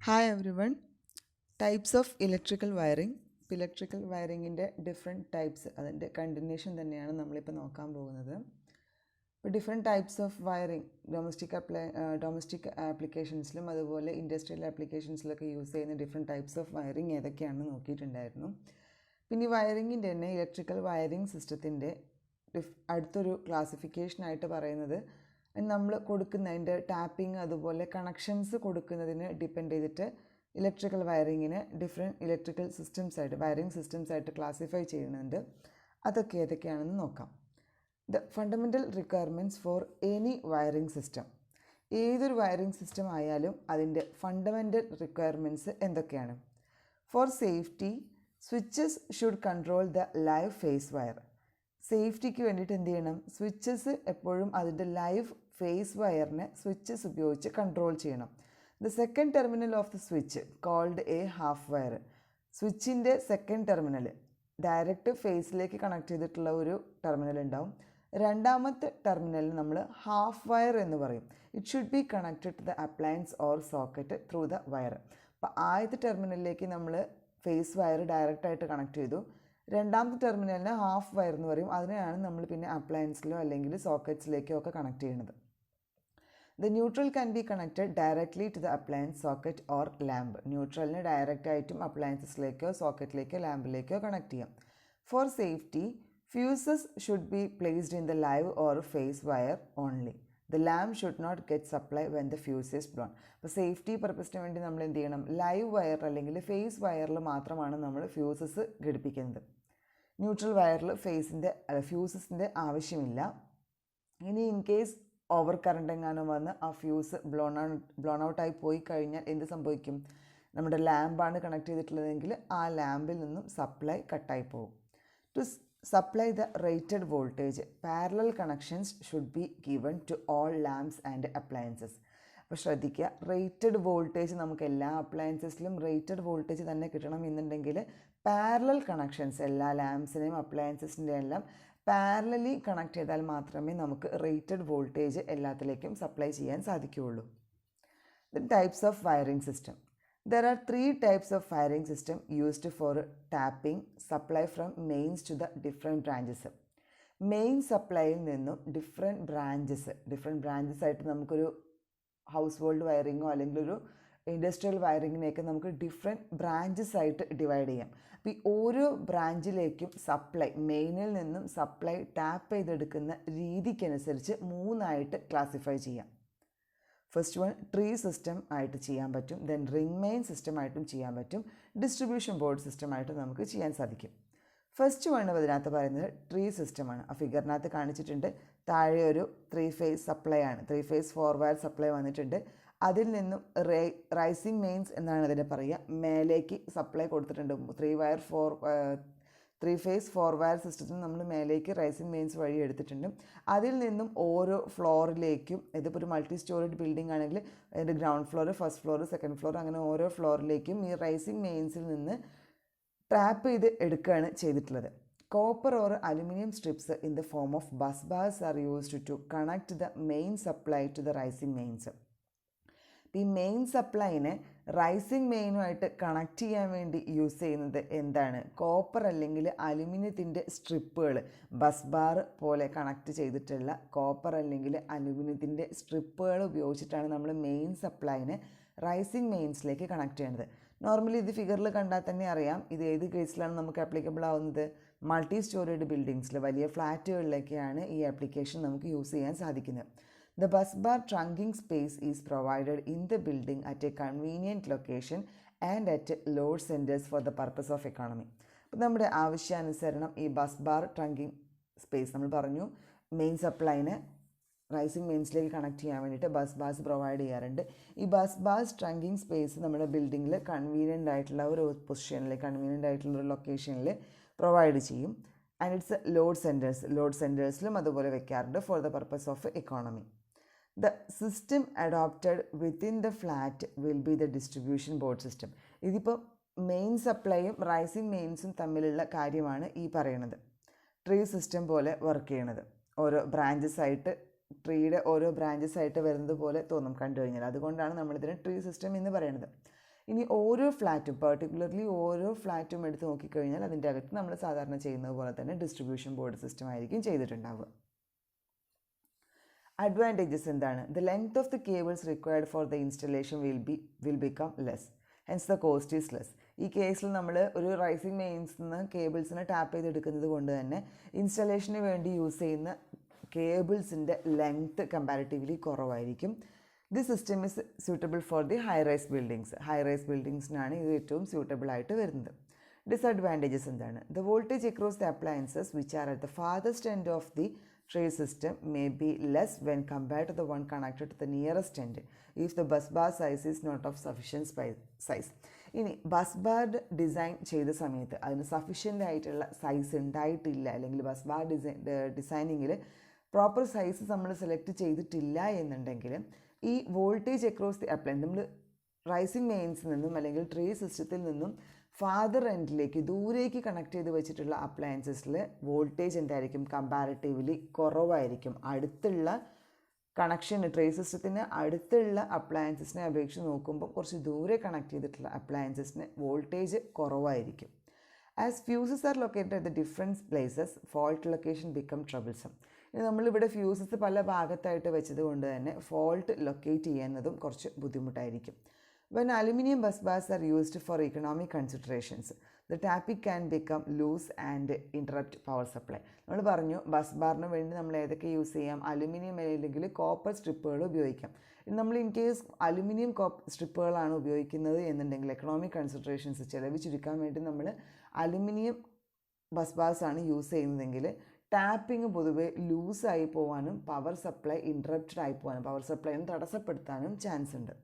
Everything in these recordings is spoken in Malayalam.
Hi everyone. Types of electrical wiring. Electrical വയറിങ്ങിൻ്റെ ഡിഫറെൻറ്റ് ടൈപ്സ് അതിൻ്റെ കണ്ടിന്യൂഷൻ തന്നെയാണ് നമ്മളിപ്പോൾ നോക്കാൻ പോകുന്നത്. ഇപ്പോൾ different types of wiring domestic ആപ്ലിക്കേഷൻസിലും അതുപോലെ ഇൻഡസ്ട്രിയൽ ആപ്ലിക്കേഷൻസിലൊക്കെ യൂസ് ചെയ്യുന്ന ഡിഫറെൻറ്റ് ടൈപ്സ് ഓഫ് വയറിങ് ഏതൊക്കെയാണെന്ന് നോക്കിയിട്ടുണ്ടായിരുന്നു. പിന്നെ ഈ വയറിങ്ങിൻ്റെ തന്നെ ഇലക്ട്രിക്കൽ വയറിങ് സിസ്റ്റത്തിൻ്റെ അടുത്തൊരു ക്ലാസിഫിക്കേഷനായിട്ട് പറയുന്നത് നമ്മൾ കൊടുക്കുന്ന അതിൻ്റെ ടാപ്പിംഗ് അതുപോലെ കണക്ഷൻസ് കൊടുക്കുന്നതിന് ഡിപ്പെൻഡ് ചെയ്തിട്ട് ഇലക്ട്രിക്കൽ വയറിങ്ങിന് ഡിഫറെൻറ്റ് ഇലക്ട്രിക്കൽ സിസ്റ്റംസ് ആയിട്ട് വയറിംഗ് സിസ്റ്റംസ് ആയിട്ട് ക്ലാസിഫൈ ചെയ്യുന്നുണ്ട്. അതൊക്കെ ഏതൊക്കെയാണെന്ന് നോക്കാം. The fundamental requirements for any wiring system. ഏതൊരു വയറിംഗ് സിസ്റ്റം ആയാലും അതിൻ്റെ ഫണ്ടമെൻ്റൽ റിക്വയർമെൻറ്റ്സ് എന്തൊക്കെയാണ്? For safety, switches should control the live phase wire. സേഫ്റ്റിക്ക് വേണ്ടിയിട്ട് എന്ത് ചെയ്യണം? സ്വിച്ചസ് എപ്പോഴും അതിൻ്റെ ലൈവ് ഫേസ് വയറിനെ സ്വിച്ചസ് ഉപയോഗിച്ച് കൺട്രോൾ ചെയ്യണം. The second terminal of the switch called a half wire. സ്വിച്ചിൻ്റെ സെക്കൻഡ് ടെർമിനൽ ഡയറക്റ്റ് ഫേസിലേക്ക് കണക്ട് ചെയ്തിട്ടുള്ള ഒരു ടെർമിനൽ ഉണ്ടാവും. രണ്ടാമത്തെ ടെർമിനലിന് നമ്മൾ ഹാഫ് വയർ എന്ന് പറയും. It should be connected to the appliance or socket through the wire. അപ്പോൾ ആദ്യത്തെ ടെർമിനലിലേക്ക് നമ്മൾ ഫേസ് വയർ ഡയറക്റ്റായിട്ട് കണക്ട് ചെയ്തു. രണ്ടാമത്തെ ടെർമിനലിന് ഹാഫ് വയർ എന്ന് പറയും. അതിനെയാണ് നമ്മൾ പിന്നെ അപ്ലയൻസിലോ അല്ലെങ്കിൽ സോക്കറ്റ്സിലേക്കോ ഒക്കെ കണക്ട് ചെയ്യുന്നത്. The neutral can be connected directly to the appliance, socket or lamp. ന്യൂട്രലിന് ഡയറക്റ്റായിട്ടും അപ്ലയൻസസിലേക്കോ സോക്കറ്റിലേക്കോ ലാമ്പിലേക്കോ കണക്ട് ചെയ്യാം. For safety, fuses should be placed in the live or phase wire only. The lamp should not get supply when the fuse is blown. അപ്പോൾ സേഫ്റ്റി പർപ്പസിന് വേണ്ടി നമ്മൾ എന്ത് ചെയ്യണം? ലൈവ് വയർ അല്ലെങ്കിൽ ഫേസ് വയറിൽ മാത്രമാണ് നമ്മൾ ഫ്യൂസസ് ഘടിപ്പിക്കുന്നത്. ന്യൂട്രൽ വയറിൽ ഫ്യൂസസിൻ്റെ ആവശ്യമില്ല. ഇനി ഇൻ കേസ് ഓവർ കറണ്ട് എങ്ങാനും വന്ന് ആ ഫ്യൂസ് ബ്ലോൺ ഔട്ടായി പോയി കഴിഞ്ഞാൽ എന്ത് സംഭവിക്കും? നമ്മുടെ ലാമ്പാണ് കണക്ട് ചെയ്തിട്ടുള്ളതെങ്കിൽ ആ ലാമ്പിൽ നിന്നും സപ്ലൈ കട്ടായി പോകും. To supply the rated voltage, parallel connections should be given to all lamps and appliances. അപ്പോൾ ശ്രദ്ധിക്കുക, റേറ്റഡ് വോൾട്ടേജ് നമുക്ക് എല്ലാ അപ്ലയൻസസിലും റേറ്റഡ് വോൾട്ടേജ് തന്നെ കിട്ടണം എന്നുണ്ടെങ്കിൽ പാരലൽ കണക്ഷൻസ് എല്ലാ ലാംപ്സിനെയും അപ്ലയൻസസിൻ്റെയും എല്ലാം പാരലലി കണക്ട് ചെയ്താൽ മാത്രമേ നമുക്ക് റേറ്റഡ് വോൾട്ടേജ് എല്ലാത്തിലേക്കും സപ്ലൈ ചെയ്യാൻ സാധിക്കുകയുള്ളൂ. The types of wiring system. There are 3 types of wiring system used for tapping supply from mains to the different branches. Main സപ്ലൈയിൽ നിന്നും ഡിഫറെൻറ്റ് ബ്രാഞ്ചസ് ആയിട്ട് നമുക്കൊരു ഹൗസ് ഹോൾഡ് വയറിങ്ങോ അല്ലെങ്കിൽ ഒരു ഇൻഡസ്ട്രിയൽ വയറിങ്ങിനെയൊക്കെ നമുക്ക് ഡിഫറെൻറ്റ് ബ്രാഞ്ചസ് ആയിട്ട് ഡിവൈഡ് ചെയ്യാം. അപ്പോൾ ഈ ഓരോ ബ്രാഞ്ചിലേക്കും സപ്ലൈ, മെയിനിൽ നിന്നും സപ്ലൈ ടാപ്പ് ചെയ്തെടുക്കുന്ന രീതിക്കനുസരിച്ച് 3 ക്ലാസിഫൈ ചെയ്യാം. ഫസ്റ്റ് വൺ ട്രീ സിസ്റ്റം ആയിട്ട് ചെയ്യാൻ പറ്റും, ദെൻ റിംഗ് മെയിൻ സിസ്റ്റം ആയിട്ടും ചെയ്യാൻ പറ്റും, ഡിസ്ട്രിബ്യൂഷൻ ബോർഡ് സിസ്റ്റമായിട്ട് നമുക്ക് ചെയ്യാൻ സാധിക്കും. ഫസ്റ്റ് വൺ അതിനകത്ത് പറയുന്നത് ട്രീ സിസ്റ്റമാണ്. ആ ഫിഗറിനകത്ത് കാണിച്ചിട്ടുണ്ട്. താഴെ ഒരു 3 ഫേസ് സപ്ലൈ ആണ്, 3 ഫേസ് 4 വയർ സപ്ലൈ വന്നിട്ടുണ്ട്. അതിൽ നിന്നും റൈസിങ് മെയിൻസ് എന്നാണ് അതിനെ പറയുക. മേലേക്ക് സപ്ലൈ കൊടുത്തിട്ടുണ്ട്. 3 ഫേസ് 4 വയർ സിസ്റ്റത്തിന് നമ്മൾ മേലേക്ക് റൈസിങ് മെയിൻസ് വഴി എടുത്തിട്ടുണ്ട്. അതിൽ നിന്നും ഓരോ ഫ്ലോറിലേക്കും, ഇതിപ്പോൾ ഒരു മൾട്ടി സ്റ്റോറേഡ് ബിൽഡിംഗ് ആണെങ്കിൽ അതിൻ്റെ ground floor, first floor, second floor, അങ്ങനെ ഓരോ ഫ്ലോറിലേക്കും ഈ റൈസിങ് മെയിൻസിൽ നിന്ന് ട്രാപ്പ് ചെയ്ത് എടുക്കുകയാണ് ചെയ്തിട്ടുള്ളത്. Copper or aluminium strips in the form of bus bars are used to connect the main supply to the rising mains. ഈ മെയിൻ സപ്ലൈനെ റൈസിങ് മെയിനുമായിട്ട് കണക്ട് ചെയ്യാൻ വേണ്ടി യൂസ് ചെയ്യുന്നത് എന്താണ്? കോപ്പർ അല്ലെങ്കിൽ അലുമിനിയത്തിൻ്റെ സ്ട്രിപ്പുകൾ, ബസ് ബാർ പോലെ കണക്ട് ചെയ്തിട്ടുള്ള കോപ്പർ അല്ലെങ്കിൽ അലുമിനിയത്തിൻ്റെ സ്ട്രിപ്പുകൾ ഉപയോഗിച്ചിട്ടാണ് നമ്മൾ മെയിൻ സപ്ലൈനെ റൈസിങ് മെയിൻസിലേക്ക് കണക്ട് ചെയ്യുന്നത്. നോർമലി ഇത് ഫിഗറിൽ കണ്ടാൽ തന്നെ അറിയാം ഇത് ഏത് കേസിലാണ് നമുക്ക് ആപ്ലിക്കബിൾ ആവുന്നത്. മൾട്ടി സ്റ്റോറേഡ് ബിൽഡിങ്സിൽ, വലിയ ഫ്ലാറ്റുകളിലൊക്കെയാണ് ഈ ആപ്ലിക്കേഷൻ നമുക്ക് യൂസ് ചെയ്യാൻ സാധിക്കുന്നത്. The bus bar trunking space is provided in the building at a convenient location and at load centers for the purpose of economy. അപ്പോൾ നമ്മുടെ ആവശ്യാനുസരണം ഈ ബസ് ബാർ ട്രങ്കിങ് സ്പേസ് നമ്മൾ പറഞ്ഞു മെയിൻ സപ്ലൈനെ റൈസിങ് മെയിൻസിലേക്ക് കണക്ട് ചെയ്യാൻ വേണ്ടിയിട്ട് ബസ് ബാർസ് പ്രൊവൈഡ് ചെയ്യാറുണ്ട്. ഈ ബസ് ബാർസ് ട്രങ്കിങ് സ്പേസ് നമ്മുടെ ബിൽഡിങ്ങിൽ കൺവീനിയൻ്റ് ആയിട്ടുള്ള ഒരു പൊസിഷനിൽ, കൺവീനിയൻ്റ് ആയിട്ടുള്ള ഒരു ലൊക്കേഷനിൽ പ്രൊവൈഡ് ചെയ്യും. ആൻഡ് ഇറ്റ്സ് ലോഡ് സെൻറ്റേഴ്സിലും അതുപോലെ വെക്കാറുണ്ട് for the purpose of economy. The system adopted within the flat will be the distribution board system. ഇതിപ്പോൾ മെയിൻ സപ്ലൈയും റൈസിങ് മെയിൻസും തമ്മിലുള്ള കാര്യമാണ് ഈ പറയുന്നത്. ട്രീ സിസ്റ്റം പോലെ വർക്ക് ചെയ്യണത്, ഓരോ ബ്രാഞ്ചസ് ആയിട്ട്, ട്രീയുടെ ഓരോ ബ്രാഞ്ചസ് ആയിട്ട് വരുന്നത് പോലെ തോന്നും കണ്ടു കഴിഞ്ഞാൽ. അതുകൊണ്ടാണ് നമ്മളിതിന് ട്രീ സിസ്റ്റം എന്ന് പറയുന്നത്. ഇനി ഓരോ ഫ്ലാറ്റും പെർട്ടിക്കുലർലി ഓരോ ഫ്ലാറ്റും എടുത്ത് നോക്കിക്കഴിഞ്ഞാൽ അതിൻ്റെ അകത്ത് നമ്മൾ സാധാരണ ചെയ്യുന്നത് പോലെ തന്നെ ഡിസ്ട്രിബ്യൂഷൻ ബോർഡ് സിസ്റ്റം ആയിരിക്കും ചെയ്തിട്ടുണ്ടാവുക. അഡ്വാൻറ്റേജസ് എന്താണ്? The length of the cables required for the installation will become less, hence the cost is less. ഈ കേസിൽ നമ്മൾ ഒരു റൈസിംഗ് മെയിൻസിൽ നിന്ന് കേബിൾസിനെ ടാപ്പ് ചെയ്തെടുക്കുന്നത് കൊണ്ട് തന്നെ ഇൻസ്റ്റലേഷന് വേണ്ടി യൂസ് ചെയ്യുന്ന കേബിൾസിൻ്റെ ലെങ്ത്ത് കമ്പാരിറ്റീവ്ലി കുറവായിരിക്കും. This system is suitable for the high rise buildings. High rise ബിൽഡിങ്സിനാണ് ഇത് ഏറ്റവും സ്യൂട്ടബിൾ ആയിട്ട് വരുന്നത്. ഡിസഡ്വാൻറ്റേജസ് എന്താണ്? The voltage across the appliances which are at the farthest end of the tray system may be less when compared to the one connected to the nearest end if the bus bar size is not of sufficient size. ഇനി ബസ് ബാർ ഡിസൈൻ ചെയ്ത സമയത്ത് അതിന് സഫീഷ്യൻ്റ് ആയിട്ടുള്ള സൈസ് ഉണ്ടായിട്ടില്ല, അല്ലെങ്കിൽ ബസ് ബാർ ഡിസൈനിങ്ങിൽ പ്രോപ്പർ സൈസ് നമ്മൾ സെലക്ട് ചെയ്തിട്ടില്ല എന്നുണ്ടെങ്കിൽ ഈ വോൾട്ടേജ് അക്രോസ് ദി അപ്ലയൻസ് നമ്മൾ റൈസിംഗ് മെയിൻസിൽ നിന്നും അല്ലെങ്കിൽ ട്രീ സിസ്റ്റത്തിൽ നിന്നും ഫാദർ എൻഡിലേക്ക് ദൂരേക്ക് കണക്ട് ചെയ്ത് വെച്ചിട്ടുള്ള അപ്ലയൻസസിൽ വോൾട്ടേജ് എന്തായിരിക്കും? കമ്പാരിറ്റീവ്ലി കുറവായിരിക്കും. അടുത്തുള്ള കണക്ഷൻ ട്രേ സിസ്റ്റത്തിന് അടുത്തുള്ള അപ്ലയൻസസിനെ അപേക്ഷിച്ച് നോക്കുമ്പോൾ കുറച്ച് ദൂരെ കണക്ട് ചെയ്തിട്ടുള്ള അപ്ലയൻസസിന് വോൾട്ടേജ് കുറവായിരിക്കും. As fuses are located at the different places fault location become troublesome. ഇനി നമ്മളിവിടെ ഫ്യൂസസ് പല ഭാഗത്തായിട്ട് വെച്ചത് കൊണ്ട് തന്നെ ഫോൾട്ട് ലൊക്കേറ്റ് ചെയ്യുന്നതും കുറച്ച് ബുദ്ധിമുട്ടായിരിക്കും. When aluminum bus bars are used for economic considerations, the tapping can become loose and interrupt power supply. നമ്മൾ പറഞ്ഞു ബസ് ബാറിന് വേണ്ടി നമ്മൾ ഏതൊക്കെ യൂസ് ചെയ്യാം? അലുമിനിയം അല്ലെങ്കിൽ കോപ്പർ സ്ട്രിപ്പുകൾ ഉപയോഗിക്കാം. നമ്മൾ ഇൻ കേസ് അലുമിനിയം സ്ട്രിപ്പുകളാണ് ഉപയോഗിക്കുന്നത് എന്നുണ്ടെങ്കിൽ എക്കണോമിക് കൺസിഡറേഷൻസ് ചിലവ് ചുരുക്കാൻ വേണ്ടി നമ്മൾ അലുമിനിയം ബസ് ബാർസ് ആണ് യൂസ് ചെയ്യുന്നതെങ്കിൽ ടാപ്പിംഗ് പൊതുവെ ലൂസായി പോകാനും പവർ സപ്ലൈ ഇൻറ്ററപ്റ്റഡ് ആയി പോകാനും പവർ സപ്ലൈനെ തടസ്സപ്പെടുത്താനും ചാൻസ് ഉണ്ട്.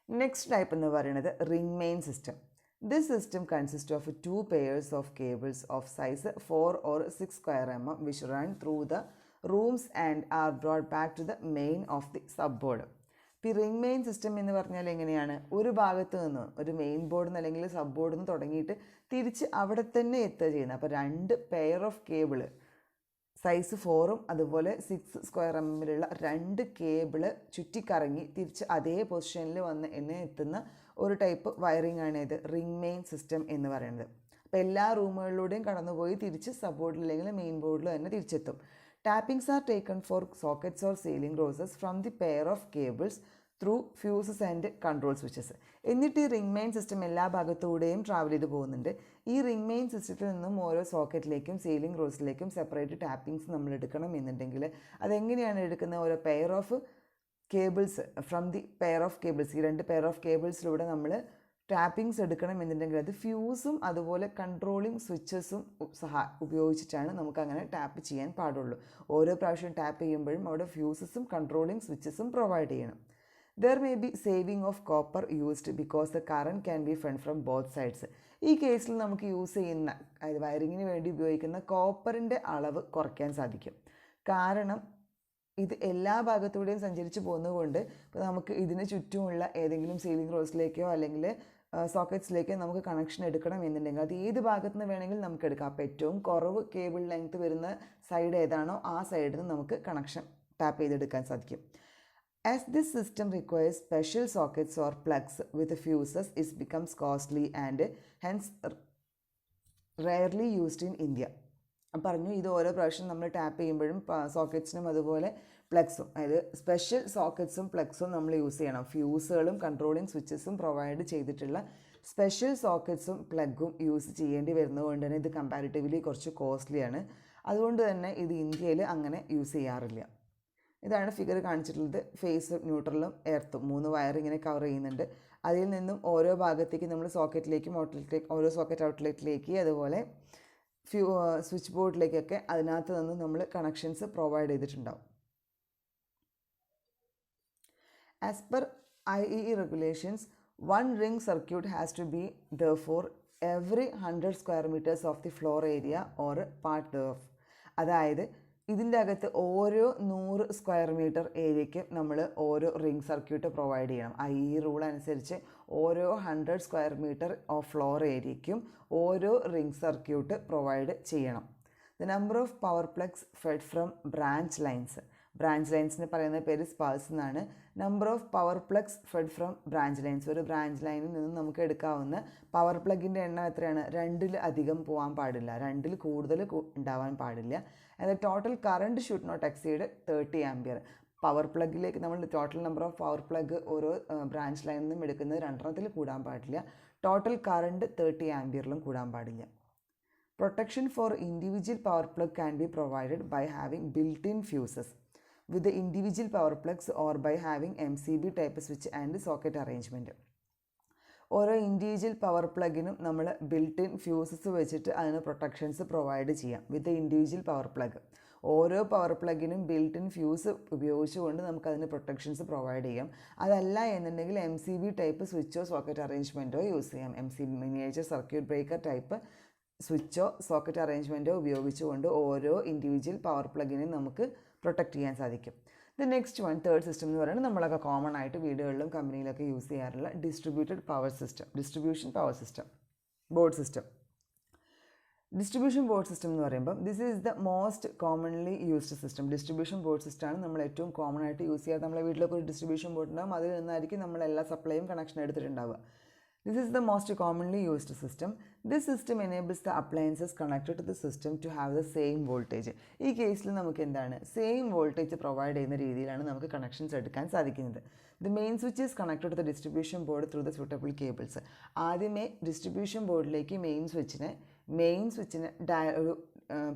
നെക്സ്റ്റ് ടൈപ്പ് എന്ന് പറയുന്നത് ring main system. This system consist of 2 pairs of cables of size 4 or 6 square mm which run through the rooms and are brought back to the main of the sub board. ഇപ്പോൾ ഈ റിംഗ് മെയിൻ സിസ്റ്റം എന്ന് പറഞ്ഞാൽ എങ്ങനെയാണ്? ഒരു ഭാഗത്ത് നിന്ന് ഒരു മെയിൻ ബോർഡിൽ നിന്ന് അല്ലെങ്കിൽ സബ് ബോർഡിൽ നിന്ന് തുടങ്ങിയിട്ട് തിരിച്ച് അവിടെ തന്നെ എത്തുക ചെയ്യുന്നത്. അപ്പോൾ 2 പെയർ ഓഫ് കേബിള് സൈസ് 4ഉം അതുപോലെ 6 square mm 2 കേബിള് ചുറ്റിക്കറങ്ങി തിരിച്ച് അതേ പൊസിഷനിൽ വന്ന് എത്തുന്ന ഒരു ടൈപ്പ് വയറിംഗ് ആണ് ഇത് റിംഗ് മെയിൻ സിസ്റ്റം എന്ന് പറയുന്നത്. അപ്പോൾ എല്ലാ റൂമുകളിലൂടെയും കടന്നുപോയി തിരിച്ച് സബ് ബോർഡിൽ അല്ലെങ്കിൽ മെയിൻ ബോർഡിൽ തന്നെ തിരിച്ചെത്തും. Tappings are taken for sockets or ceiling roses from the pair of cables through fuses and control switches. എന്നിട്ട് ഈ റിംഗ് മെയിൻ സിസ്റ്റം എല്ലാ ഭാഗത്തൂടെയും ട്രാവൽ ചെയ്ത് പോകുന്നുണ്ട്. ഈ റിംഗ് മെയിൻ സിസ്റ്റത്തിൽ നിന്നും ഓരോ സോക്കറ്റിലേക്കും സീലിംഗ് റോസിലേക്കും സെപ്പറേറ്റ് ടാപ്പിംഗ്സ് നമ്മൾ എടുക്കണം എന്നുണ്ടെങ്കിൽ അതെങ്ങനെയാണ് എടുക്കുന്നത്? ഓരോ pair of cables from the pair of cables, ഈ 2 പെയർ ഓഫ് കേബിൾസിലൂടെ നമ്മൾ ടാപ്പിംഗ്സ് എടുക്കണം എന്നുണ്ടെങ്കിൽ അത് ഫ്യൂസും അതുപോലെ കൺട്രോളിങ് സ്വിച്ചസും ഉപയോഗിച്ചിട്ടാണ് നമുക്കങ്ങനെ ടാപ്പ് ചെയ്യാൻ പാടുള്ളൂ. ഓരോ പ്രാവശ്യം ടാപ്പ് ചെയ്യുമ്പോഴും അവിടെ ഫ്യൂസസും കൺട്രോളിങ് സ്വിച്ചസും പ്രൊവൈഡ് ചെയ്യണം. There may be saving of copper used because the current can be fed from both sides. ഈ കേസിൽ നമുക്ക് യൂസ് ചെയ്യുന്ന വയറിങ്ങിന് വേണ്ടി ഉപയോഗിക്കുന്ന കോപ്പറിൻ്റെ അളവ് കുറയ്ക്കാൻ സാധിക്കും. കാരണം ഇത് എല്ലാ ഭാഗത്തൂടെയും സഞ്ചരിച്ച് പോകുന്നതുകൊണ്ട് ഇപ്പോൾ നമുക്ക് ഇതിന് ചുറ്റുമുള്ള ഏതെങ്കിലും സീലിംഗ് റോസിലേക്കോ അല്ലെങ്കിൽ സോക്കറ്റ്സിലേക്കോ നമുക്ക് കണക്ഷൻ എടുക്കണം എന്നുണ്ടെങ്കിൽ അത് ഏത് ഭാഗത്തു നിന്ന് വേണമെങ്കിലും നമുക്ക് എടുക്കാം. അപ്പോൾ ഏറ്റവും കുറവ് കേബിൾ ലെങ്ത് വരുന്ന സൈഡ് ഏതാണോ ആ സൈഡിൽ നിന്ന് നമുക്ക് കണക്ഷൻ ടാപ്പ് ചെയ്തെടുക്കാൻ സാധിക്കും. As this system requires special sockets or plugs with fuses, it becomes costly and hence rarely used in India. പറഞ്ഞു ഇത് ഓരോ പ്രാവശ്യം നമ്മൾ ടാപ്പ് ചെയ്യുമ്പോഴും സോക്കറ്റ്സിനും അതുപോലെ പ്ലഗ്സും, അതായത് സ്പെഷ്യൽ സോക്കറ്റ്സും പ്ലഗ്സും നമ്മൾ യൂസ് ചെയ്യണം. ഫ്യൂസുകളും കൺട്രോളിങ് സ്വിച്ചസും പ്രൊവൈഡ് ചെയ്തിട്ടുള്ള സ്പെഷ്യൽ സോക്കറ്റ്സും പ്ലഗും യൂസ് ചെയ്യേണ്ടി വരുന്നതുകൊണ്ട് തന്നെ ഇത് കമ്പാരിറ്റീവ്ലി കുറച്ച് കോസ്റ്റ്ലിയാണ്. അതുകൊണ്ട് തന്നെ ഇത് ഇന്ത്യയിൽ അങ്ങനെ യൂസ് ചെയ്യാറില്ല. ഇതാണ് ഫിഗർ കാണിച്ചിട്ടുള്ളത്. ഫേസ്, ന്യൂട്രലും എർത്തും 3 വയർ ഇങ്ങനെ കവർ ചെയ്യുന്നുണ്ട്. അതിൽ നിന്നും ഓരോ ഭാഗത്തേക്ക് നമ്മൾ സോക്കറ്റിലേക്കും ഔട്ട്ലെറ്റിലേക്ക്, ഓരോ സോക്കറ്റ് ഔട്ട്ലെറ്റിലേക്ക് അതുപോലെ സ്വിച്ച് ബോർഡിലേക്കൊക്കെ അതിനകത്ത് നിന്ന് നമ്മൾ കണക്ഷൻസ് പ്രൊവൈഡ് ചെയ്തിട്ടുണ്ടാവും. As per IEE regulations, 1 ring circuit has to be there for every 100 square meters of the floor area or part thereof. അതായത് ഇതിൻ്റെ അകത്ത് ഓരോ 100 സ്ക്വയർ മീറ്റർ ഏരിയയ്ക്ക് നമ്മൾ ഓരോ റിംഗ് സർക്യൂട്ട് പ്രൊവൈഡ് ചെയ്യണം. ഈ റൂൾ അനുസരിച്ച് ഓരോ 100 സ്ക്വയർ മീറ്റർ ഓഫ് ഫ്ലോർ ഏരിയയ്ക്കും ഓരോ റിംഗ് സർക്യൂട്ട് പ്രൊവൈഡ് ചെയ്യണം. The number of power plugs fed from branch lines. Branch ലൈൻസിന് പറയുന്ന പേര് സ്പൾസ് എന്നാണ്. Number of power plugs fed from branch lines, ഒരു ബ്രാഞ്ച് ലൈനിൽ നിന്നും നമുക്ക് എടുക്കാവുന്ന പവർ പ്ലഗിൻ്റെ എണ്ണം എത്രയാണ്? 2ൽ അധികം പോകാൻ പാടില്ല, 2ൽ കൂടുതൽ ഉണ്ടാവാൻ പാടില്ല. എന്നാൽ total current should not exceed 30 ampere. Power പ്ലഗിലേക്ക് നമ്മൾ total number of power plug ഓരോ ബ്രാഞ്ച് ലൈനിൽ നിന്നും എടുക്കുന്നത് 2ൽ കൂടാൻ പാടില്ല. ടോട്ടൽ കറണ്ട് 30 ആംപിയറിലും കൂടാൻ പാടില്ല. Protection for individual power plug can be provided by having built in fuses with the individual power plugs or by having MCB type switch and socket arrangement. ഓരോ ഇൻഡിവിജ്വൽ പവർ പ്ലഗിനും നമ്മൾ ബിൽറ്റ് ഇൻ ഫ്യൂസസ് വെച്ചിട്ട് അതിന് പ്രൊട്ടക്ഷൻസ് പ്രൊവൈഡ് ചെയ്യാം. വിത്ത് ഇൻഡിവിജ്വൽ പവർ പ്ലഗ്, ഓരോ പവർ പ്ലഗിനും ബിൽറ്റ് ഇൻ ഫ്യൂസ് ഉപയോഗിച്ചുകൊണ്ട് നമുക്കതിന് പ്രൊട്ടക്ഷൻസ് പ്രൊവൈഡ് ചെയ്യാം. അതല്ല എന്നുണ്ടെങ്കിൽ MCB ടൈപ്പ് സ്വിച്ചോ സോക്കറ്റ് അറേഞ്ച്മെൻറ്റോ യൂസ് ചെയ്യാം. MCB miniature circuit breaker type സ്വിച്ചോ സോക്കറ്റ് അറേഞ്ച്മെൻറ്റോ ഉപയോഗിച്ചുകൊണ്ട് ഓരോ ഇൻഡിവിജ്വൽ പവർ പ്ലഗിനെയും നമുക്ക് പ്രൊട്ടക്റ്റ് ചെയ്യാൻ സാധിക്കും. The next one, third system എന്ന് പറയുന്നത് നമ്മളൊക്കെ കോമൺ ആയിട്ട് വീടുകളിലും കമ്പനിയിലൊക്കെ യൂസ് ചെയ്യാറുള്ള distributed power system, distribution power system, board system. Distribution board system എന്ന് പറയുമ്പോൾ this is the most commonly used system. Distribution board സിസ്റ്റമാണ് നമ്മൾ ഏറ്റവും കോമൺ ആയിട്ട് യൂസ് ചെയ്യാറ്. നമ്മളെ വീട്ടിലൊക്കെ ഒരു ഡിസ്ട്രിബ്യൂഷൻ ബോർഡ് ഉണ്ടാകും, അതിൽ നിന്നായിരിക്കും നമ്മൾ എല്ലാ സപ്ലൈയും connection എടുത്തിട്ടുണ്ടാവുക. This is the most commonly used system. This system enables the appliances connected to the system to have the same voltage. ഈ കേസിൽ നമുക്ക് എന്താണ്, സെയിം വോൾട്ടേജ് പ്രൊവൈഡ് ചെയ്യുന്ന രീതിയിലാണ് നമുക്ക് കണക്ഷൻസ് എടുക്കാൻ സാധിക്കുന്നത്. The main switch is connected to the distribution board through the suitable cables. ആദ്യമേ ഡിസ്ട്രിബ്യൂഷൻ ബോർഡിലേക്ക് മെയിൻ സ്വിച്ചിനെ ഒരു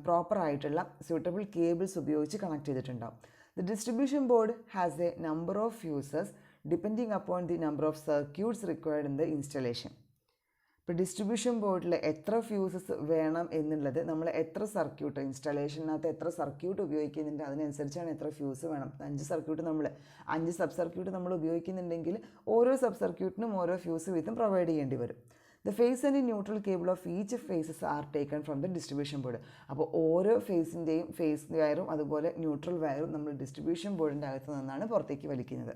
പ്രോപ്പറായിട്ടുള്ള സ്യൂട്ടബിൾ കേബിൾസ് ഉപയോഗിച്ച് കണക്ട് ചെയ്തിട്ടുണ്ടാവും. The distribution board has a number of fuses depending upon the number of circuits required in the installation. ഇപ്പോൾ ഡിസ്ട്രിബ്യൂഷൻ ബോർഡിൽ എത്ര ഫ്യൂസസ് വേണം എന്നുള്ളത് നമ്മൾ എത്ര സർക്യൂട്ട് ഇൻസ്റ്റലേഷനകത്ത് എത്ര സർക്യൂട്ട് ഉപയോഗിക്കുന്നുണ്ട് അതിനനുസരിച്ചാണ് എത്ര ഫ്യൂസ് വേണം. 5 സബ് സർക്യൂട്ട് നമ്മൾ ഉപയോഗിക്കുന്നുണ്ടെങ്കിൽ ഓരോ സബ് സർക്യൂട്ടിനും ഓരോ ഫ്യൂസ് വീതം പ്രൊവൈഡ് ചെയ്യേണ്ടി വരും. The phase and neutral cable of each phases are taken from the distribution board. അപ്പോൾ ഓരോ ഫേസിൻ്റെയും ഫേസ് വയറും അതുപോലെ ന്യൂട്രൽ വയറും നമ്മൾ ഡിസ്ട്രിബ്യൂഷൻ ബോർഡിൻ്റെ അകത്ത് നിന്നാണ് പുറത്തേക്ക് വലിക്കുന്നത്.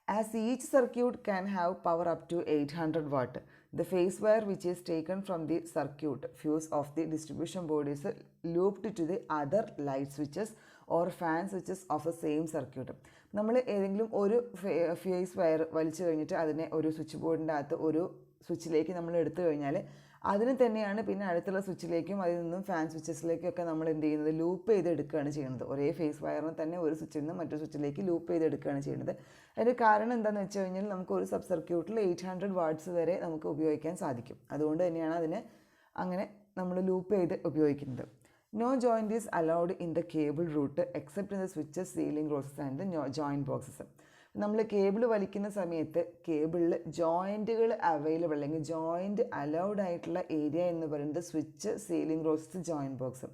As each circuit can have power up to 800 watt, the phase wire which is taken from the circuit fuse of the distribution board is looped to the other light switches or fan switches of the same circuit. നമ്മൾ ഏതെങ്കിലും ഒരു ഫേസ് വയർ വലിച്ചു കഴിഞ്ഞിട്ട് അതിനെ ഒരു സ്വിച്ച് ബോർഡിൻ്റെ അകത്ത് ഒരു സ്വിച്ചിലേക്ക് നമ്മൾ എടുത്തു കഴിഞ്ഞാൽ അതിന് തന്നെയാണ് പിന്നെ അടുത്തുള്ള സ്വിച്ചിലേക്കും അതിൽ നിന്നും ഫാൻ സ്വിച്ചസിലേക്കും ഒക്കെ നമ്മൾ എന്ത് ചെയ്യുന്നത്, ലൂപ്പ് ചെയ്തെടുക്കുകയാണ് ചെയ്യുന്നത്. ഒരേ ഫേസ് വയറിനെ തന്നെ ഒരു സ്വിച്ചിൽ നിന്ന് മറ്റൊരു സ്വിച്ചിലേക്ക് ലൂപ്പ് ചെയ്തെടുക്കുകയാണ് ചെയ്യുന്നത്. അതിൻ്റെ കാരണം എന്താണെന്ന് വെച്ച് കഴിഞ്ഞാൽ നമുക്ക് ഒരു സബ് സർക്യൂട്ടിൽ 800 വാട്ട്സ് വരെ നമുക്ക് ഉപയോഗിക്കാൻ സാധിക്കും. അതുകൊണ്ട് തന്നെയാണ് അതിനെ അങ്ങനെ നമ്മൾ ലൂപ്പ് ചെയ്ത് ഉപയോഗിക്കുന്നത്. No joint is allowed in the cable route except in the switches, ceiling roses and the joint boxes. നമ്മൾ കേബിൾ വലിക്കുന്ന സമയത്ത് കേബിളിൽ ജോയിൻറ്റുകൾ അവൈലബിൾ അല്ലെങ്കിൽ ജോയിൻറ്റ് അലൗഡ് ആയിട്ടുള്ള ഏരിയ എന്ന് പറയുന്നത് switch, ceiling roses, joint box.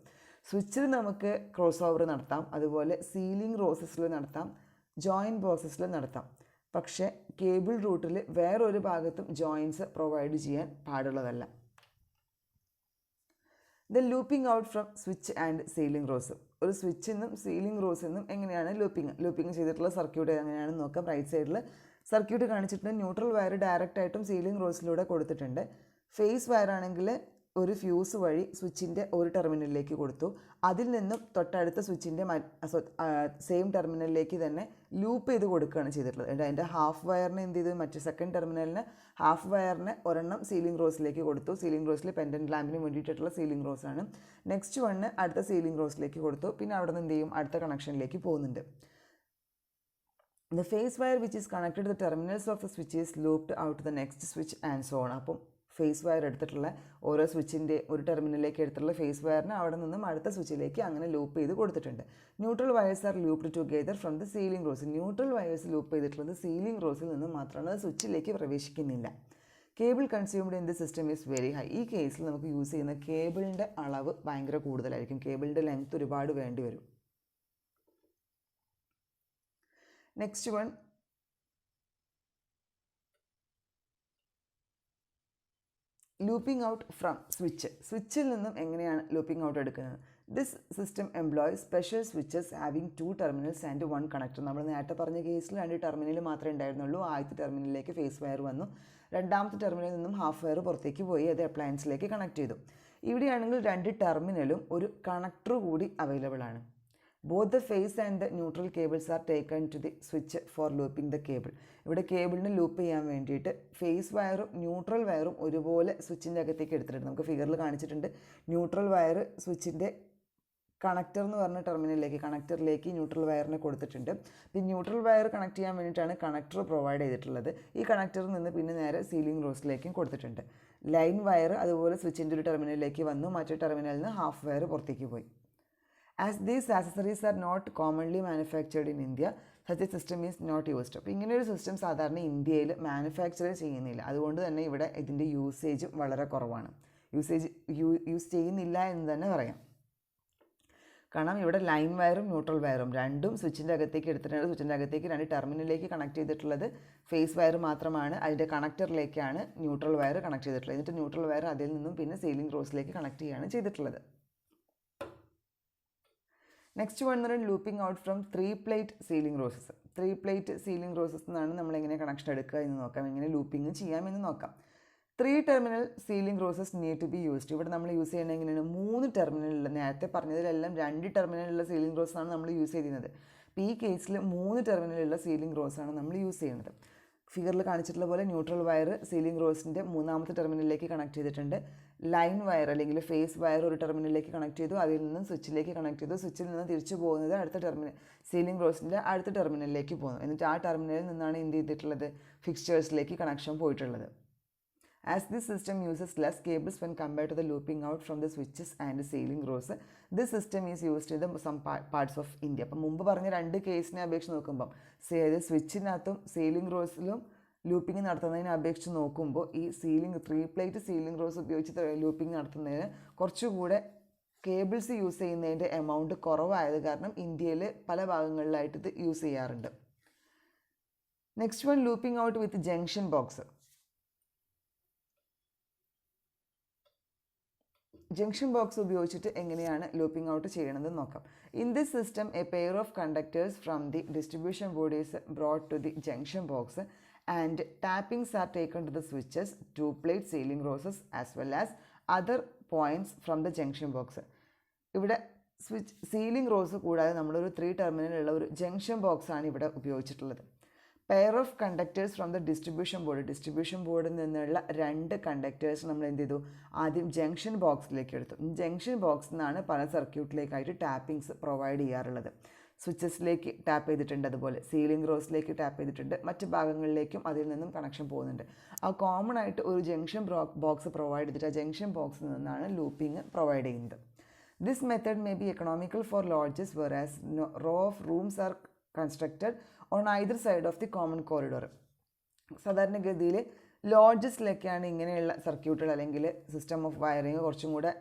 സ്വിച്ചിൽ നമുക്ക് ക്രോസ് ഓവർ നടത്താം, അതുപോലെ സീലിംഗ് റോസസിൽ നടത്താം, ജോയിൻറ്റ് ബോക്സസിൽ നടത്താം. പക്ഷേ കേബിൾ റൂട്ടിൽ വേറൊരു ഭാഗത്തും ജോയിൻറ്റ്സ് പ്രൊവൈഡ് ചെയ്യാൻ പാടുള്ളതല്ല. The looping out from switch and ceiling rose. ഒരു സ്വിച്ചിൽ നിന്നും സീലിംഗ് റോസിൽ നിന്നും എങ്ങനെയാണ് ലൂപ്പിംഗ് ചെയ്തിട്ടുള്ള സർക്യൂട്ട് എങ്ങനെയാണെന്ന് നോക്കാം. റൈറ്റ് സൈഡിൽ സർക്യൂട്ട് കാണിച്ചിട്ടുണ്ട്. ന്യൂട്രൽ വയർ ഡയറക്റ്റ് ആയിട്ടും സീലിംഗ് റോസിലൂടെ കൊടുത്തിട്ടുണ്ട്. ഫേസ് വയർ ആണെങ്കിൽ ഒരു ഫ്യൂസ് വഴി സ്വിച്ചിൻ്റെ ഒരു ടെർമിനലിലേക്ക് കൊടുത്തു. അതിൽ നിന്നും തൊട്ടടുത്ത സ്വിച്ചിൻ്റെ സെയിം ടെർമിനലിലേക്ക് തന്നെ ലൂപ്പ് ചെയ്ത് കൊടുക്കുകയാണ് ചെയ്തിട്ടുള്ളത്. അതിൻ്റെ ഹാഫ് വയറിനെ എന്ത് ചെയ്തു, മറ്റു സെക്കൻഡ് ടെർമിനലിന് ഹാഫ് വയറിനെ ഒരെണ്ണം സീലിംഗ് റോസിലേക്ക് കൊടുത്തു. സീലിംഗ് റോസിൽ പെൻഡൻറ്റ് ലാമ്പിന് വേണ്ടിയിട്ടുള്ള സീലിംഗ് റോസാണ്. നെക്സ്റ്റ് വണ്ണ് അടുത്ത സീലിംഗ് റോസിലേക്ക് കൊടുത്തു. പിന്നെ അവിടെ നിന്ന് എന്ത് ചെയ്യും, അടുത്ത കണക്ഷനിലേക്ക് പോകുന്നുണ്ട്. The phase wire which is connected to the terminals of the switch is looped out to the next switch and so on. അപ്പം ഫേസ് വയർ എടുത്തിട്ടുള്ള ഓരോ സ്വിച്ചിൻ്റെ ഒരു ടെർമിനലിലേക്ക് എടുത്തിട്ടുള്ള ഫേസ് വയറിന് അവിടെ നിന്നും അടുത്ത സ്വിച്ചിലേക്ക് അങ്ങനെ ലൂപ്പ് ചെയ്ത് കൊടുത്തിട്ടുണ്ട്. Neutral wires are looped together from the ceiling rose. Neutral wires loop ചെയ്തിട്ടുള്ളത് സീലിംഗ് റോസിൽ നിന്ന് മാത്രമാണ്, അത് സ്വിച്ചിലേക്ക് പ്രവേശിക്കുന്നില്ല. Cable consumed in the system is very high. ഈ കേസിൽ നമുക്ക് യൂസ് ചെയ്യുന്ന കേബിളിൻ്റെ അളവ് ഭയങ്കര കൂടുതലായിരിക്കും. കേബിളിൻ്റെ ലെങ്ത് ഒരുപാട് വേണ്ടി വരും. Next one, looping out from switch. സ്വിച്ചിൽ നിന്നും എങ്ങനെയാണ് ലൂപ്പിംഗ് ഔട്ട് എടുക്കുന്നത്? This system employs special switches having 2 terminals and 1 connector. നമ്മൾ നേരത്തെ പറഞ്ഞ കേസിൽ 2 ടെർമിനൽ മാത്രമേ ഉണ്ടായിരുന്നുള്ളൂ. ആദ്യത്തെ ടെർമിനലിലേക്ക് ഫേസ് വയർ വന്നു, രണ്ടാമത്തെ ടെർമിനലിൽ നിന്നും ഹാഫ് വയർ പുറത്തേക്ക് പോയി, അത് അപ്ലയൻസിലേക്ക് കണക്ട് ചെയ്തു. ഇവിടെയാണെങ്കിൽ 2 ടെർമിനലും ഒരു കണക്ടർ കൂടി അവൈലബിൾ ആണ്. Both the phase and the neutral cables are taken to the switch for looping the cable. ഇവിടെ കേബിളിന് ലൂപ്പ് ചെയ്യാൻ വേണ്ടിയിട്ട് ഫേസ് വയറും ന്യൂട്രൽ വയറും ഒരുപോലെ സ്വിച്ചിൻ്റെ അകത്തേക്ക് എടുത്തിട്ടുണ്ട്. നമുക്ക് ഫിഗറിൽ കാണിച്ചിട്ടുണ്ട്. ന്യൂട്രൽ വയർ സ്വിച്ചിൻ്റെ കണക്ടർ എന്ന് പറഞ്ഞ കണക്ടറിലേക്ക് ന്യൂട്രൽ വയറിനെ കൊടുത്തിട്ടുണ്ട്. ഈ ന്യൂട്രൽ വയർ കണക്ട് ചെയ്യാൻ വേണ്ടിയിട്ടാണ് കണക്ടർ പ്രൊവൈഡ് ചെയ്തിട്ടുള്ളത്. ഈ കണക്ടറിൽ നിന്ന് പിന്നെ നേരെ സീലിംഗ് റോസിലേക്കും കൊടുത്തിട്ടുണ്ട്. ലൈൻ വയർ അതുപോലെ സ്വിച്ചിൻ്റെ ഒരു ടെർമിനലിലേക്ക് വന്നു, മറ്റൊരു ടെർമിനലിൽ നിന്ന് ഹാഫ് വയർ പുറത്തേക്ക് പോയി. As these accessories are not commonly manufactured in India such a system is not used. അപ്പോൾ ഇങ്ങനെയൊരു സിസ്റ്റം സാധാരണ ഇന്ത്യയിൽ മാനുഫാക്ചർ ചെയ്യുന്നില്ല. അതുകൊണ്ട് തന്നെ ഇവിടെ ഇതിൻ്റെ യൂസേജും വളരെ കുറവാണ്. യൂസ് ചെയ്യുന്നില്ല എന്ന് തന്നെ പറയാം. കാരണം ഇവിടെ ലൈൻ വയറും ന്യൂട്രൽ വയറും രണ്ടും സ്വിച്ചിൻ്റെ അകത്തേക്ക് എടുത്തിട്ടുണ്ട്. സ്വിച്ചിൻ്റെ അകത്തേക്ക് 2 ടെർമിനലിലേക്ക് കണക്ട് ചെയ്തിട്ടുള്ളത് ഫേസ് വയർ മാത്രമാണ്. അതിൻ്റെ കണക്ടറിലേക്കാണ് ന്യൂട്രൽ വയർ കണക്ട് ചെയ്തിട്ടുള്ളത്. എന്നിട്ട് ന്യൂട്രൽ വയർ അതിൽ നിന്നും പിന്നെ സീലിംഗ് റോസിലേക്ക് കണക്ട് ചെയ്യുകയാണ് ചെയ്തിട്ടുള്ളത്. നെക്സ്റ്റ് വൺ എന്ന് പറയുന്നത് looping out from 3 plate ceiling roses. 3 plate ceiling roses എന്നാണ് നമ്മളെങ്ങനെ കണക്ഷൻ എടുക്കുക എന്ന് നോക്കാം, എങ്ങനെ ലൂപ്പിംഗ് ചെയ്യാമെന്ന് നോക്കാം. 3 terminal ceiling roses need to be used. ഇവിടെ നമ്മൾ യൂസ് ചെയ്യണമെങ്കിൽ എങ്ങനെയാണ്? 3 ടെർമിനലുള്ള, നേരത്തെ പറഞ്ഞതിലെല്ലാം 2 ടെർമിനലുള്ള സീലിംഗ് റോസാണ് നമ്മൾ യൂസ് ചെയ്യുന്നത്. അപ്പോൾ ഈ കേസിൽ 3 ടെർമിനലുള്ള സീലിംഗ് റോസാണ് നമ്മൾ യൂസ് ചെയ്യുന്നത്. ഫിഗറിൽ കാണിച്ചിട്ടുള്ള പോലെ ന്യൂട്രൽ വയർ സീലിംഗ് റോസിൻ്റെ 3ാമത്തെ ടെർമിനലിലേക്ക് കണക്ട് ചെയ്തിട്ടുണ്ട്. ലൈൻ വയർ അല്ലെങ്കിൽ ഫേസ് വയർ ഒരു ടെർമിനലിലേക്ക് കണക്ട് ചെയ്തു, അതിൽ നിന്നും സ്വിച്ചിലേക്ക് കണക്ട് ചെയ്തു. സ്വിച്ചിൽ നിന്ന് തിരിച്ചു പോകുന്നത് അടുത്ത സീലിംഗ് റോസിൻ്റെ അടുത്ത ടെർമിനലിലേക്ക് പോകുന്നു. എന്നിട്ട് ആ ടെർമിനലിൽ നിന്നാണ് എന്ത് ചെയ്തിട്ടുള്ളത്? ഫിക്സ്ചേഴ്സിലേക്ക് കണക്ഷൻ പോയിട്ടുള്ളത്. As this system uses less cables when compared to the looping out from the switches and ceiling rows, this system is used in some parts of India. അപ്പോൾ മുമ്പ് പറഞ്ഞ 2 കേസിനെ അപേക്ഷിച്ച് നോക്കുമ്പം സ്വിച്ചിനകത്തും സീലിംഗ് റോസിലും ലൂപ്പിംഗ് നടത്തുന്നതിനെ അപേക്ഷിച്ച് നോക്കുമ്പോൾ ഈ 3 പ്ലേറ്റ് സീലിംഗ് റോസ് ഉപയോഗിച്ച് ലൂപ്പിംഗ് നടത്തുന്നതിന് കുറച്ചുകൂടെ കേബിൾസ് യൂസ് ചെയ്യുന്നതിൻ്റെ എമൗണ്ട് കുറവായത് കാരണം ഇന്ത്യയിൽ പല ഭാഗങ്ങളിലായിട്ട് ഇത് യൂസ് ചെയ്യാറുണ്ട്. Next one looping out with junction box. Junction box ഉപയോഗിച്ചിട്ട് എങ്ങനെയാണ് ലൂപ്പിംഗ് ഔട്ട് ചെയ്യണമെന്ന് നോക്കാം. In this system a pair of conductors from the distribution board is brought to the junction box and tappings are taken to the switches 2 plate ceiling roses as well as other points from the junction box. ഇവിടെ സീലിംഗ് റോസ് കൂടാതെ നമ്മളൊരു 3 ടെർമിനലുള്ള ഒരു ജംഗ്ഷൻ ബോക്സ് ആണ് ഇവിടെ ഉപയോഗിച്ചിട്ടുള്ളത്. Pair of conductors from the distribution ബോർഡിൽ നിന്നുള്ള 2 കണ്ടക്ടേഴ്സ് നമ്മൾ എന്ത് ചെയ്തു? ആദ്യം ജംഗ്ഷൻ ബോക്സിലേക്ക് എടുത്തു. ജംഗ്ഷൻ ബോക്സിൽ നിന്നാണ് പല സർക്യൂട്ടിലേക്കായിട്ട് ടാപ്പിംഗ്സ് പ്രൊവൈഡ് ചെയ്യാറുള്ളത്. സ്വിച്ചസിലേക്ക് ടാപ്പ് ചെയ്തിട്ടുണ്ട്, അതുപോലെ സീലിംഗ് റോസിലേക്ക് ടാപ്പ് ചെയ്തിട്ടുണ്ട്, മറ്റ് ഭാഗങ്ങളിലേക്കും അതിൽ നിന്നും കണക്ഷൻ പോകുന്നുണ്ട്. ആ കോമൺ ആയിട്ട് ഒരു ജംഗ്ഷൻ ബോക്സ് പ്രൊവൈഡ് ചെയ്തിട്ട് ആ ജംഗ്ഷൻ ബോക്സിൽ നിന്നാണ് ലൂപ്പിംഗ് പ്രൊവൈഡ് ചെയ്യുന്നത്. This method may be economical for lodges whereas row of rooms are constructed on either side of the common corridor. സാധാരണഗതിയിൽ ലോഡ്ജസിലൊക്കെയാണ് ഇങ്ങനെയുള്ള സർക്യൂട്ടുകൾ അല്ലെങ്കിൽ സിസ്റ്റം ഓഫ് വയറിങ് കുറച്ചും കൂടെ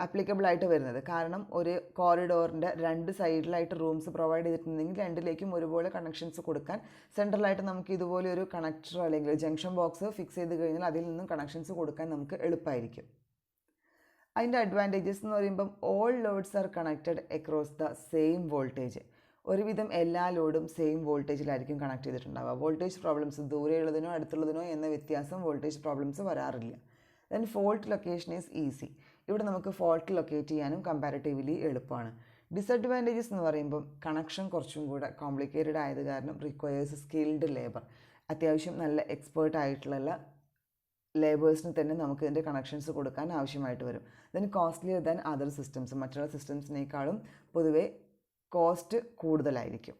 ആപ്ലിക്കബിൾ ആയിട്ട് വരുന്നത്. കാരണം ഒരു കോറിഡോറിൻ്റെ 2 സൈഡിലായിട്ട് റൂംസ് പ്രൊവൈഡ് ചെയ്തിട്ടുണ്ടെങ്കിൽ 2ലേക്കും ഒരുപോലെ കണക്ഷൻസ് കൊടുക്കാൻ സെൻട്രലായിട്ട് നമുക്ക് ഇതുപോലെ ഒരു കണക്ടർ അല്ലെങ്കിൽ ജംഗ്ഷൻ ബോക്സ് ഫിക്സ് ചെയ്ത് കഴിഞ്ഞാൽ അതിൽ നിന്നും കണക്ഷൻസ് കൊടുക്കാൻ നമുക്ക് എളുപ്പമായിരിക്കും. അതിൻ്റെ അഡ്വാൻറ്റേജസ് എന്ന് പറയുമ്പം all loads are connected across the same voltage. ഒരുവിധം എല്ലാ ലോഡും സെയിം വോൾട്ടേജിലായിരിക്കും കണക്ട് ചെയ്തിട്ടുണ്ടാവുക. വോൾട്ടേജ് പ്രോബ്ലംസ് ദൂരെയുള്ളതിനോ അടുത്തുള്ളതിനോ എന്ന വ്യത്യാസം വോൾട്ടേജ് പ്രോബ്ലംസ് വരാറില്ല. Then fault location is easy. ഇവിടെ നമുക്ക് ഫോൾട്ട് ലൊക്കേറ്റ് ചെയ്യാനും കമ്പാരിറ്റീവ്ലി എളുപ്പമാണ്. ഡിസഡ്വാൻറ്റേജസ് എന്ന് പറയുമ്പം കണക്ഷൻ കുറച്ചും കൂടെ കോംപ്ലിക്കേറ്റഡ് ആയത് കാരണം റിക്വയേഴ്സ് സ്കിൽഡ് ലേബർ. അത്യാവശ്യം നല്ല എക്സ്പേർട്ട് ആയിട്ടുള്ള ലേബേഴ്സിന് തന്നെ നമുക്ക് ഇതിൻ്റെ കണക്ഷൻസ് കൊടുക്കാൻ ആവശ്യമായിട്ട് വരും. Then costlier than other systems. മറ്റുള്ള സിസ്റ്റംസിനേക്കാളും പൊതുവേ കോസ്റ്റ് കൂടുതലായിരിക്കും.